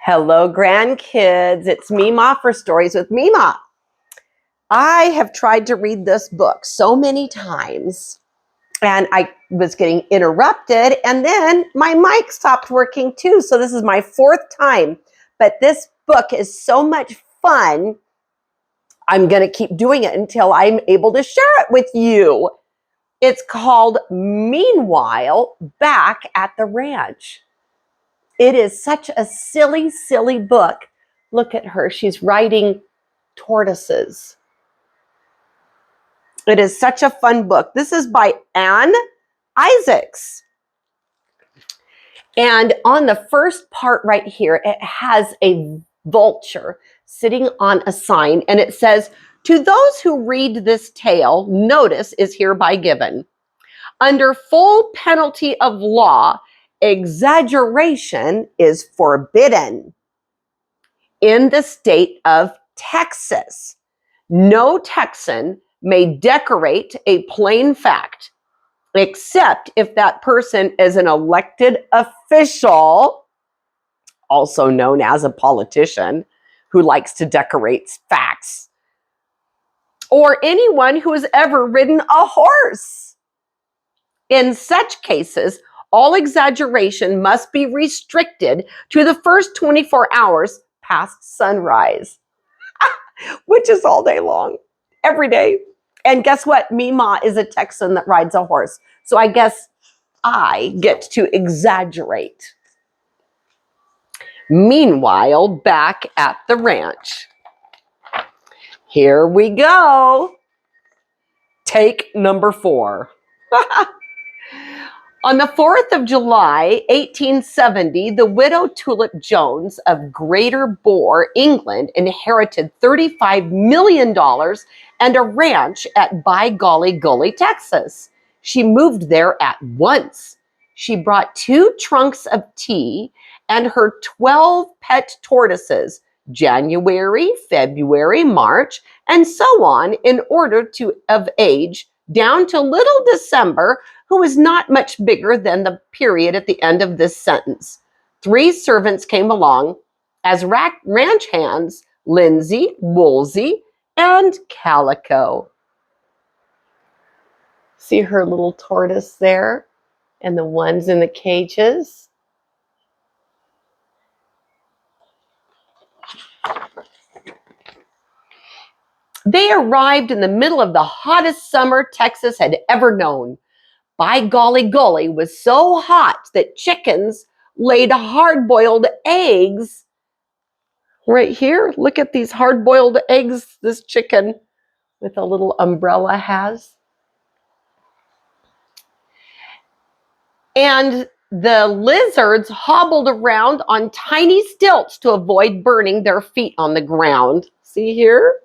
Hello, grandkids. It's Mema for Stories with Mema. I have tried to read this book so many times, and I was getting interrupted, and then my mic stopped working too. So this is my fourth time, but this book is so much fun. I'm going to keep doing it until I'm able to share it with you. It's called Meanwhile Back at the Ranch. It is such a silly, silly book. Look at her. She's riding tortoises. It is such a fun book. This is by Anne Isaacs. And on the first part right here, it has a vulture sitting on a sign, and it says, "To those who read this tale, notice is hereby given. Under full penalty of law, exaggeration is forbidden. In the state of Texas, no Texan may decorate a plain fact, except if that person is an elected official, also known as a politician, who likes to decorate facts, or anyone who has ever ridden a horse. In such cases, all exaggeration must be restricted to the first 24 hours past sunrise," which is all day long, every day. And guess what? Mema is a Texan that rides a horse. So I guess I get to exaggerate. Meanwhile, back at the ranch. Here we go. Take number 4. On the 4th of July, 1870, the widow Tulip Jones of Greater Boar, England, inherited $35 million and a ranch at By Golly Gully, Texas. She moved there at once. She brought 2 trunks of tea and her 12 pet tortoises, January, February, March, and so on, in order to of age down to little December, who was not much bigger than the period at the end of this sentence. 3 servants came along as ranch hands, Lindsay, Woolsey, and Calico. See her little tortoise there and the ones in the cages? They arrived in the middle of the hottest summer Texas had ever known. By Golly Gully was so hot that chickens laid hard-boiled eggs. Right here, look at these hard-boiled eggs this chicken with a little umbrella has. And the lizards hobbled around on tiny stilts to avoid burning their feet on the ground. See here?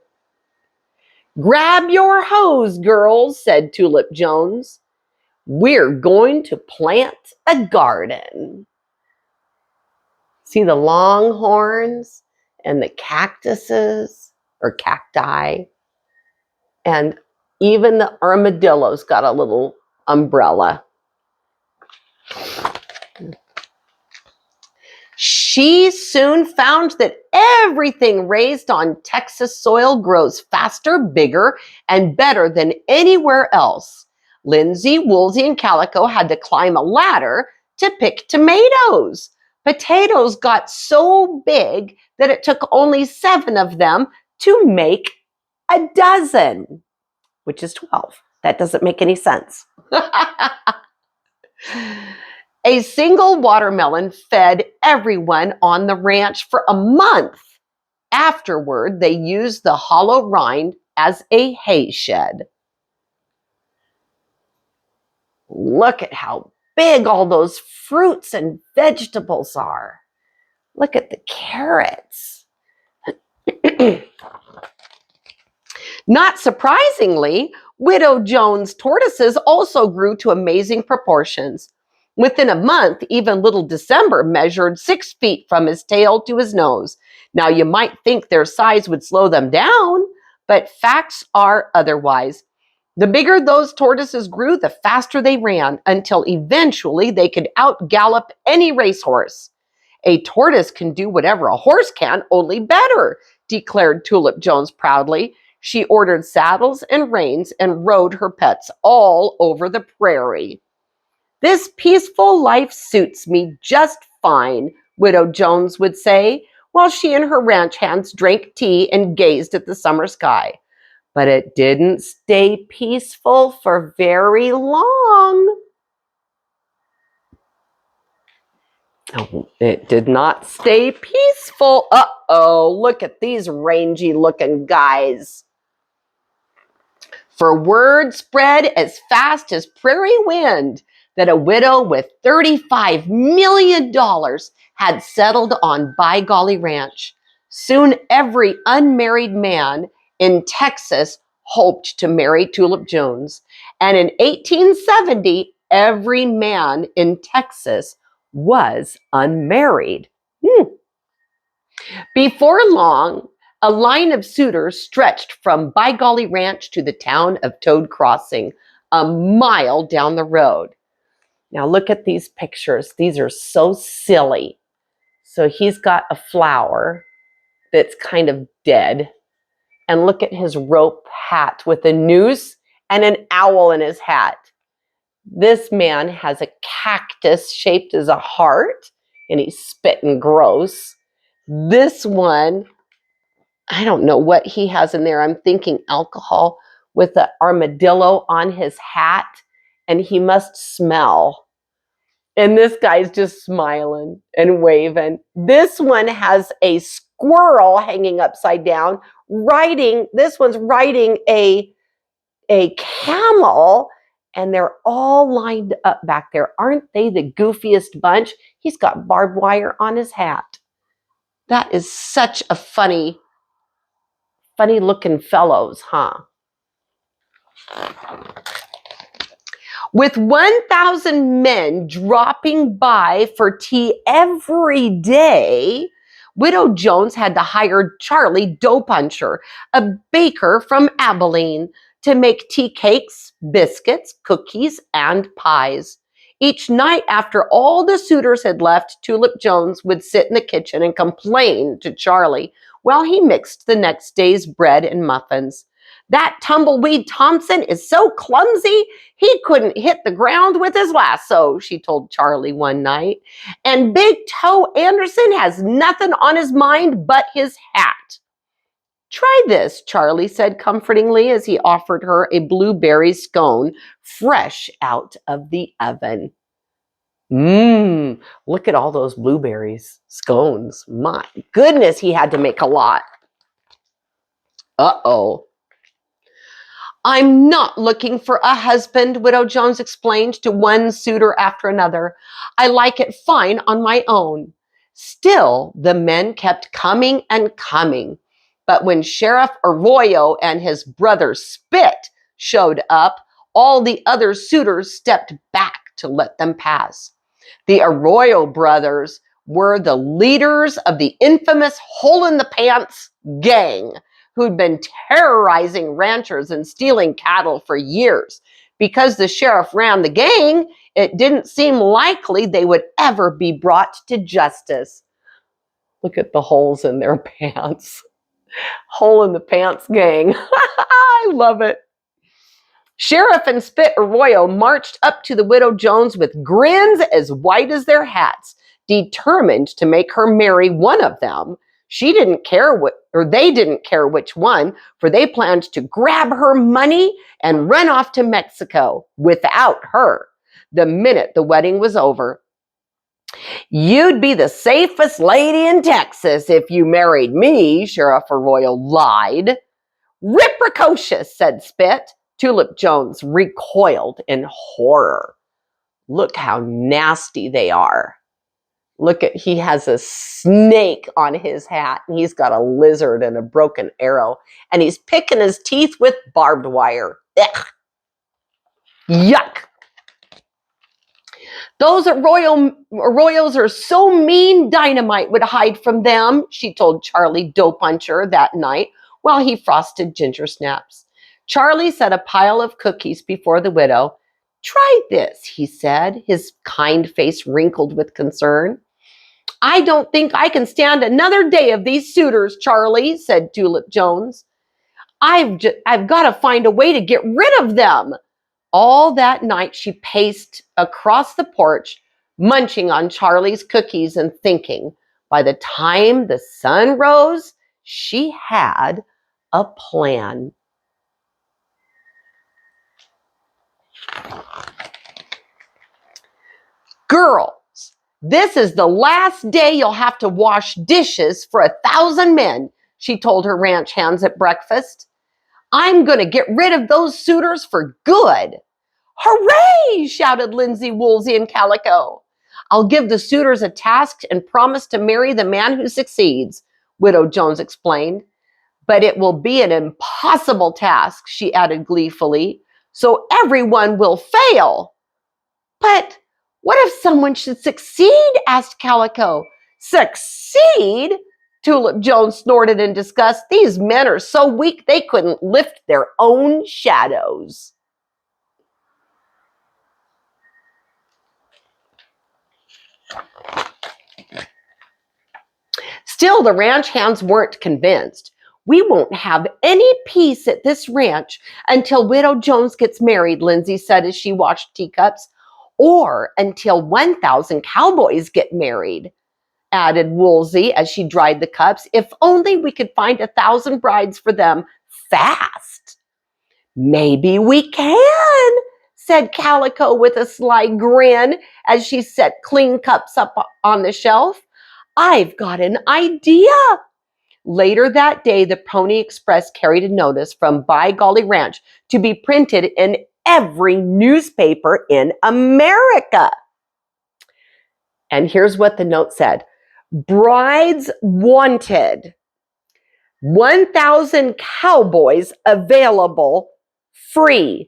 "Grab your hose, girls," said Tulip Jones. "We're going to plant a garden." See the longhorns and the cactuses or cacti, and even the armadillo's got a little umbrella. She soon found that everything raised on Texas soil grows faster, bigger, and better than anywhere else. Lindsay, Woolsey, and Calico had to climb a ladder to pick tomatoes. Potatoes got so big that it took only 7 of them to make a dozen, which is 12. That doesn't make any sense. A single watermelon fed everyone on the ranch for a month. Afterward, they used the hollow rind as a hay shed. Look at how big all those fruits and vegetables are. Look at the carrots. Not surprisingly, Widow Jones' tortoises also grew to amazing proportions. Within a month, even little December measured 6 feet from his tail to his nose. Now, you might think their size would slow them down, but facts are otherwise. The bigger those tortoises grew, the faster they ran, until eventually they could outgallop any racehorse. A tortoise can do whatever a horse can, only better, declared Tulip Jones proudly. She ordered saddles and reins and rode her pets all over the prairie. This peaceful life suits me just fine, Widow Jones would say, while she and her ranch hands drank tea and gazed at the summer sky. But it didn't stay peaceful for very long. Oh, it did not stay peaceful. Uh-oh, look at these rangy looking guys. For word spread as fast as prairie wind that a widow with $35 million had settled on By Golly Ranch. Soon every unmarried man in Texas hoped to marry Tulip Jones. And in 1870, every man in Texas was unmarried. Before long, a line of suitors stretched from By Golly Ranch to the town of Toad Crossing, a mile down the road. Now look at these pictures. These are so silly. So he's got a flower that's kind of dead. And look at his rope hat with a noose and an owl in his hat. This man has a cactus shaped as a heart, and he's spitting gross. This one, I don't know what he has in there. I'm thinking alcohol with an armadillo on his hat, and he must smell. And this guy's just smiling and waving. This one has a squirrel hanging upside down, this one's riding a camel, and they're all lined up back there. Aren't they the goofiest bunch? He's got barbed wire on his hat. That is such a funny looking fellows, huh? With 1,000 men dropping by for tea every day, Widow Jones had to hire Charlie Dough Puncher, a baker from Abilene, to make tea cakes, biscuits, cookies, and pies. Each night after all the suitors had left, Tulip Jones would sit in the kitchen and complain to Charlie while he mixed the next day's bread and muffins. That tumbleweed Thompson is so clumsy, he couldn't hit the ground with his lasso, she told Charlie one night. And Big Toe Anderson has nothing on his mind but his hat. Try this, Charlie said comfortingly as he offered her a blueberry scone fresh out of the oven. Look at all those blueberries, scones. My goodness, he had to make a lot. Uh-oh. I'm not looking for a husband, Widow Jones explained to one suitor after another. I like it fine on my own. Still, the men kept coming and coming. But when Sheriff Arroyo and his brother Spit showed up, all the other suitors stepped back to let them pass. The Arroyo brothers were the leaders of the infamous Hole in the Pants gang, who'd been terrorizing ranchers and stealing cattle for years. Because the sheriff ran the gang, it didn't seem likely they would ever be brought to justice. Look at the holes in their pants. Hole in the Pants gang. I love it. Sheriff and Spit Arroyo marched up to the Widow Jones with grins as white as their hats, determined to make her marry one of them. They didn't care which one, for they planned to grab her money and run off to Mexico without her the minute the wedding was over. You'd be the safest lady in Texas if you married me, Sheriff Arroyo lied. Rip precocious, said Spit. Tulip Jones recoiled in horror. Look how nasty they are. He has a snake on his hat, and he's got a lizard and a broken arrow, and he's picking his teeth with barbed wire. Ugh. Yuck. Those Arroyos are so mean, dynamite would hide from them, she told Charlie Dough Puncher that night while he frosted ginger snaps. Charlie set a pile of cookies before the widow. Try this, he said, his kind face wrinkled with concern. I don't think I can stand another day of these suitors, Charlie, said Tulip Jones. I've got to find a way to get rid of them. All that night she paced across the porch, munching on Charlie's cookies and thinking. By the time the sun rose, she had a plan. Girls, this is the last day you'll have to wash dishes for 1,000 men, she told her ranch hands at breakfast. I'm going to get rid of those suitors for good. Hooray! Shouted Lindsay, Woolsey, and Calico. I'll give the suitors a task and promise to marry the man who succeeds, Widow Jones explained. But it will be an impossible task, she added gleefully, so everyone will fail. But what if someone should succeed? Asked Calico. Succeed? Tulip Jones snorted in disgust. These men are so weak they couldn't lift their own shadows. Still, the ranch hands weren't convinced. We won't have any peace at this ranch until Widow Jones gets married, Lindsay said as she washed teacups. Or until 1,000 cowboys get married, added Woolsey as she dried the cups. If only we could find 1,000 brides for them fast. Maybe we can, said Calico with a sly grin as she set clean cups up on the shelf. I've got an idea. Later that day, the Pony Express carried a notice from By Golly Ranch to be printed in every newspaper in America. And here's what the note said. Brides wanted. 1,000 cowboys available free.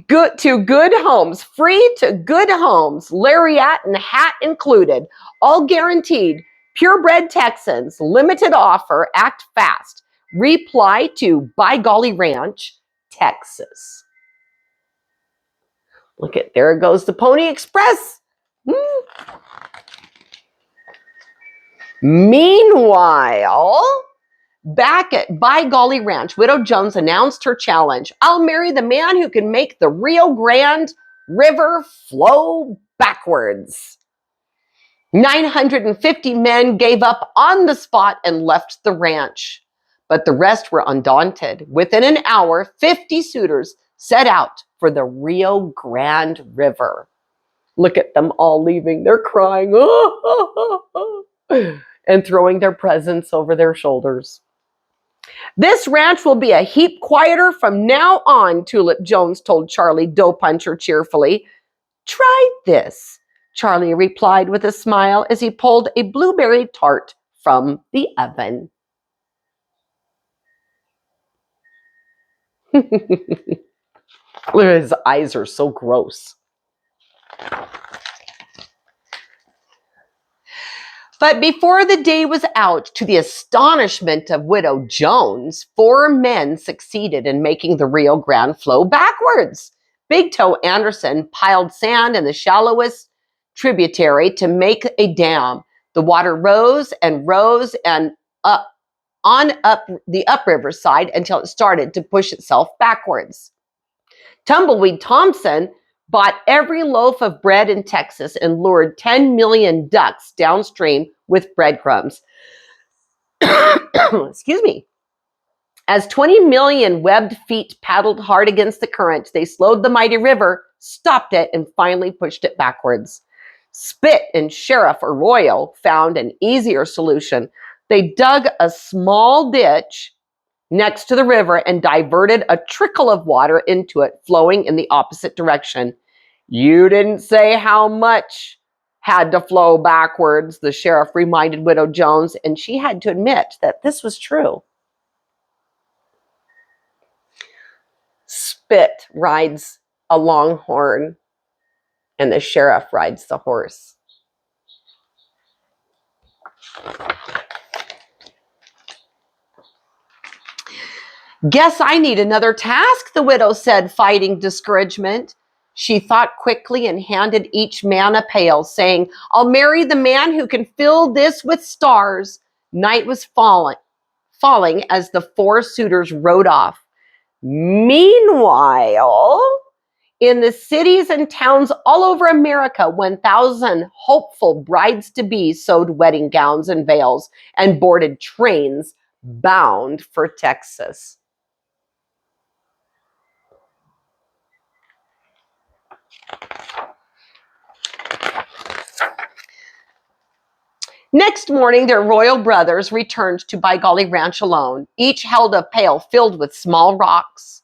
Good to good homes, free to good homes, lariat and hat included, all guaranteed. Purebred Texans, limited offer, act fast. Reply to By Golly Ranch, Texas. Look at, there goes the Pony Express. Meanwhile, back at By Golly Ranch, Widow Jones announced her challenge. I'll marry the man who can make the Rio Grande River flow backwards. 950 men gave up on the spot and left the ranch. But the rest were undaunted. Within an hour, 50 suitors set out for the Rio Grande River. Look at them all leaving. They're crying and throwing their presents over their shoulders. This ranch will be a heap quieter from now on, Tulip Jones told Charlie Dough Puncher cheerfully. Try this, Charlie replied with a smile as he pulled a blueberry tart from the oven. His eyes are so gross. But before the day was out, to the astonishment of Widow Jones, 4 men succeeded in making the Rio Grande flow backwards. Big Toe Anderson piled sand in the shallowest tributary to make a dam. The water rose and up the upriver side until it started to push itself backwards. Tumbleweed Thompson bought every loaf of bread in Texas and lured 10 million ducks downstream with breadcrumbs. Excuse me. As 20 million webbed feet paddled hard against the current, they slowed the mighty river, stopped it, and finally pushed it backwards. Spit and Sheriff Arroyo found an easier solution. They dug a small ditch next to the river and diverted a trickle of into it, flowing in the opposite direction. You didn't say how much had to flow backwards, the sheriff reminded Widow Jones, and she had to admit that this was true. Spit rides a longhorn, and the sheriff rides the horse. Guess I need another task, the widow said, fighting discouragement. She thought quickly and handed each man a pail, saying, "I'll marry the man who can fill this with stars." Night was falling as the four suitors rode off. Meanwhile, in the cities and towns all over America, 1,000 hopeful brides-to-be sewed wedding gowns and veils and boarded trains bound for Texas. Next morning, their royal brothers returned to By Golly Ranch alone. Each held a pail filled with small rocks.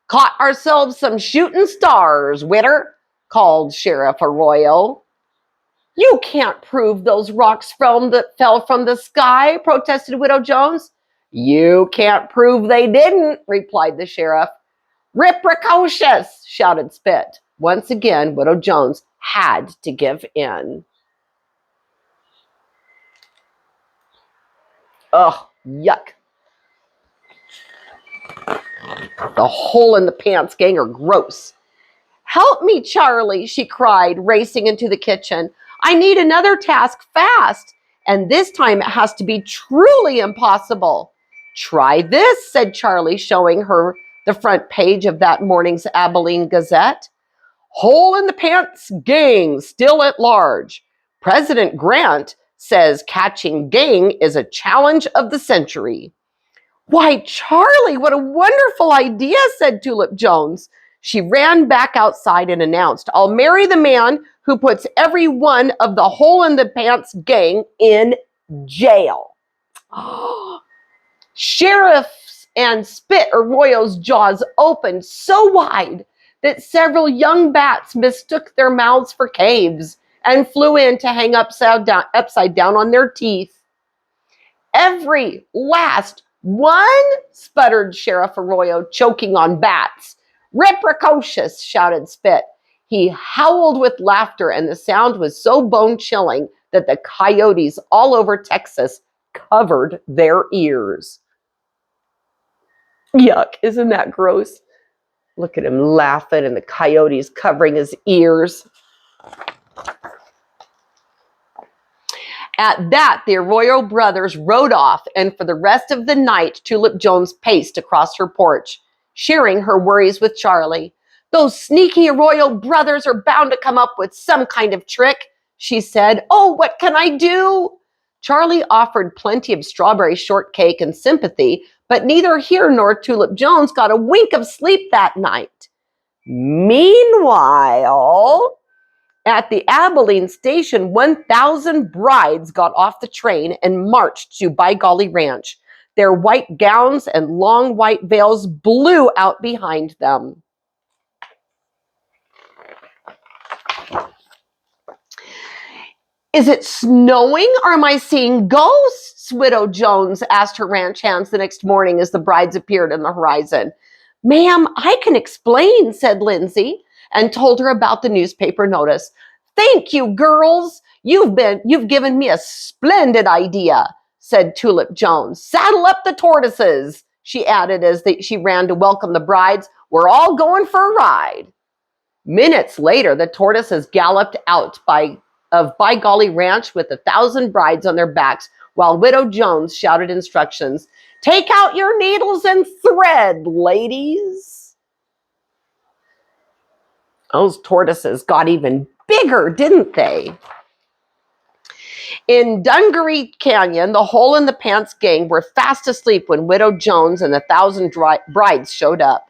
"Caught ourselves some shooting stars, Widder," called Sheriff Arroyo. "You can't prove those rocks fell from the sky," protested Widow Jones. "You can't prove they didn't," replied the sheriff. "Rip precocious," shouted Spit. Once again, Widow Jones had to give in. Ugh, yuck. The Hole in the Pants gang are gross. "Help me, Charlie," she cried, racing into the kitchen. "I need another task fast, and this time it has to be truly impossible." "Try this," said Charlie, showing her the front page of that morning's Abilene Gazette. "Hole in the Pants gang still at large. President Grant says catching gang is a challenge of the century." "Why, Charlie, what a wonderful idea," said Tulip Jones. She ran back outside and announced, "I'll marry the man who puts every one of the Hole in the Pants gang in jail." Sheriff's and Spit Arroyo's jaws opened so wide that several young bats mistook their mouths for caves and flew in to hang upside down on their teeth. "Every last one," sputtered Sheriff Arroyo, choking on bats. "Rip precocious," shouted Spit. He howled with laughter, and the sound was so bone-chilling that the coyotes all over Texas covered their ears. Yuck, isn't that gross? Look at him laughing and the coyotes covering his ears. At that, the Arroyo brothers rode off, and for the rest of the night, Tulip Jones paced across her porch, sharing her worries with Charlie. "Those sneaky Arroyo brothers are bound to come up with some kind of trick," she said. "Oh, what can I do?" Charlie offered plenty of strawberry shortcake and sympathy, but neither he nor Tulip Jones got a wink of sleep that night. Meanwhile, at the Abilene station, 1,000 brides got off the train and marched to By Golly Ranch. Their white gowns and long white veils blew out behind them. "Is it snowing, or am I seeing ghosts?" Widow Jones asked her ranch hands the next morning as the brides appeared on the horizon. "Ma'am, I can explain," said Lindsay, and told her about the newspaper notice. "Thank you, girls. You've given me a splendid idea," said Tulip Jones. "Saddle up the tortoises," she added as she ran to welcome the brides. "We're all going for a ride." Minutes later, the tortoises galloped out of By Golly Ranch with 1,000 brides on their backs, while Widow Jones shouted instructions. "Take out your needles and thread, ladies." Those tortoises got even bigger, didn't they? In Dungaree Canyon, the Hole in the Pants gang were fast asleep when Widow Jones and 1,000 brides showed up.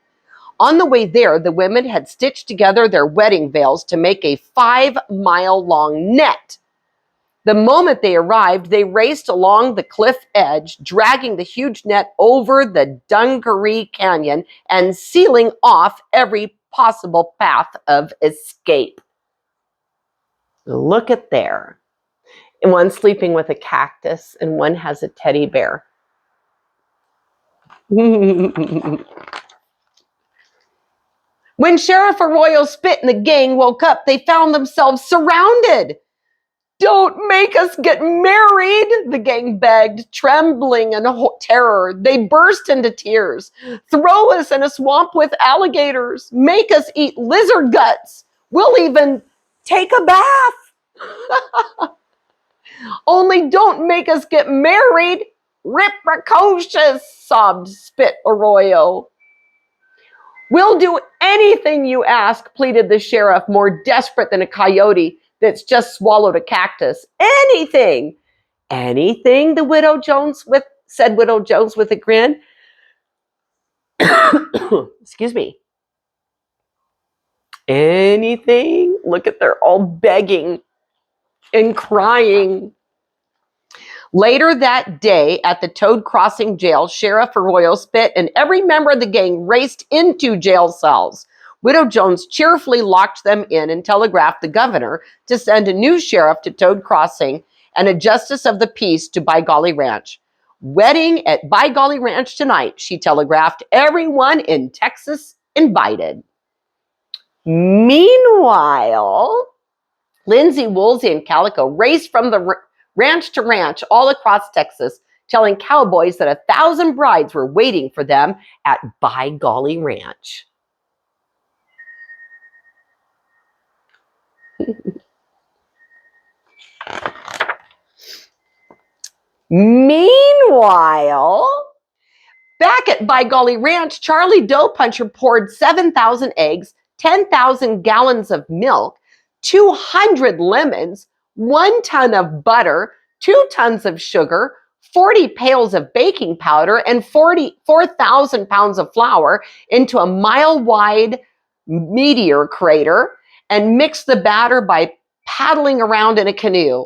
On the way there, the women had stitched together their wedding veils to make a 5-mile-long net. The moment they arrived, they raced along the cliff edge, dragging the huge net over the Dungaree Canyon and sealing off every possible path of escape. Look at there. And one sleeping with a cactus, and one has a teddy bear. When Sheriff Arroyo Spit and the gang woke up, they found themselves surrounded. Don't make us get married, the gang begged, trembling in terror. They burst into tears. Throw us in a swamp with alligators. Make us eat lizard guts. We'll even take a bath. Only don't make us get married. Rip precocious, sobbed Spit Arroyo. We'll do anything you ask, pleaded the sheriff, more desperate than a coyote that's just swallowed a cactus. Anything. Anything, said Widow Jones with a grin. Excuse me. Anything? Look at, they're all begging and crying. Later that day at the Toad Crossing jail, Sheriff Arroyo Spit and every member of the gang raced into jail cells. Widow Jones cheerfully locked them in and telegraphed the governor to send a new sheriff to Toad Crossing and a justice of the peace to By Golly Ranch. Wedding at By Golly Ranch tonight, she telegraphed. Everyone in Texas invited. Meanwhile, Lindsay, Woolsey, and Calico raced from the ranch to ranch all across Texas, telling cowboys that 1,000 brides were waiting for them at By Golly Ranch. Meanwhile, back at By Golly Ranch, Charlie Dough Puncher poured 7,000 eggs, 10,000 gallons of milk, 200 lemons, 1 ton of butter, 2 tons of sugar, 40 pails of baking powder, and 4,000 pounds of flour into a mile-wide meteor crater and mixed the batter by paddling around in a canoe.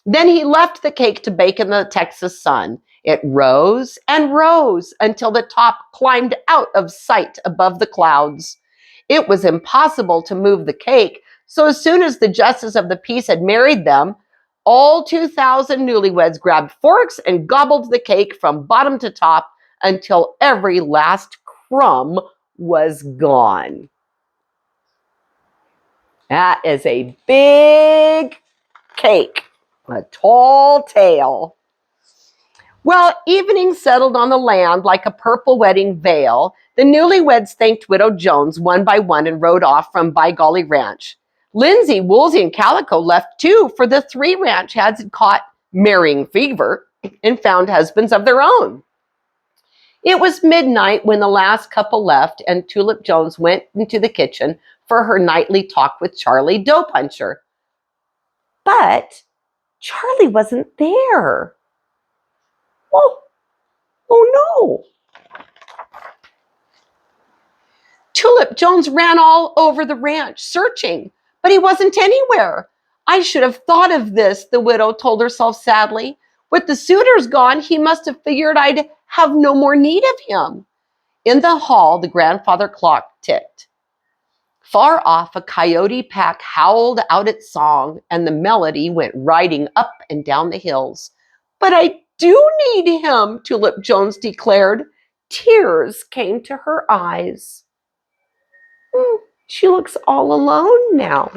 Then he left the cake to bake in the Texas sun. It rose and rose until the top climbed out of sight above the clouds. It was impossible to move the cake, so as soon as the justice of the peace had married them, all 2,000 newlyweds grabbed forks and gobbled the cake from bottom to top until every last crumb was gone. That is a big cake, a tall tale. Well, evening settled on the land like a purple wedding veil. The newlyweds thanked Widow Jones one by one and rode off from By Golly Ranch. Lindsay, Woolsey, and Calico left too, for the 3 ranch hands had caught marrying fever and found husbands of their own. It was midnight when the last couple left, and Tulip Jones went into the kitchen for her nightly talk with Charlie Dough Puncher. But Charlie wasn't there. Oh no. Tulip Jones ran all over the ranch searching, but he wasn't anywhere. I should have thought of this, the widow told herself sadly. With the suitors gone, he must have figured I'd have no more need of him. In the hall, the grandfather clock ticked. Far off, a coyote pack howled out its song, and the melody went riding up and down the hills. But I do need him, Tulip Jones declared. Tears came to her eyes. She looks all alone now.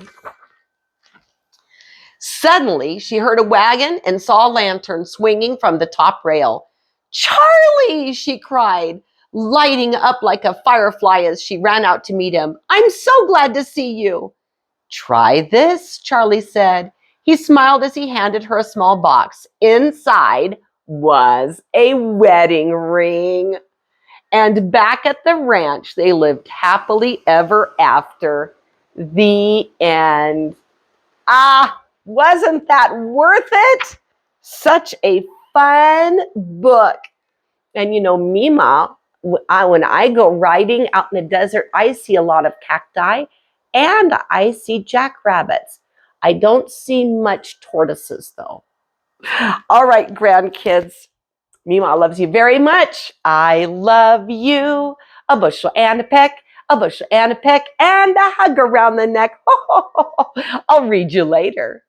Suddenly, she heard a wagon and saw a lantern swinging from the top rail. Charlie, she cried, lighting up like a firefly as she ran out to meet him. I'm so glad to see you. Try this, Charlie said. He smiled as he handed her a small box. Inside was a wedding ring. And back at the ranch, they lived happily ever after. The end. Wasn't that worth it? Such a fun book. And you know, Mema, when I go riding out in the desert, I see a lot of cacti and I see jackrabbits. I don't see much tortoises, though. All right, grandkids. Mema loves you very much. I love you. A bushel and a peck, a bushel and a peck, and a hug around the neck. I'll read you later.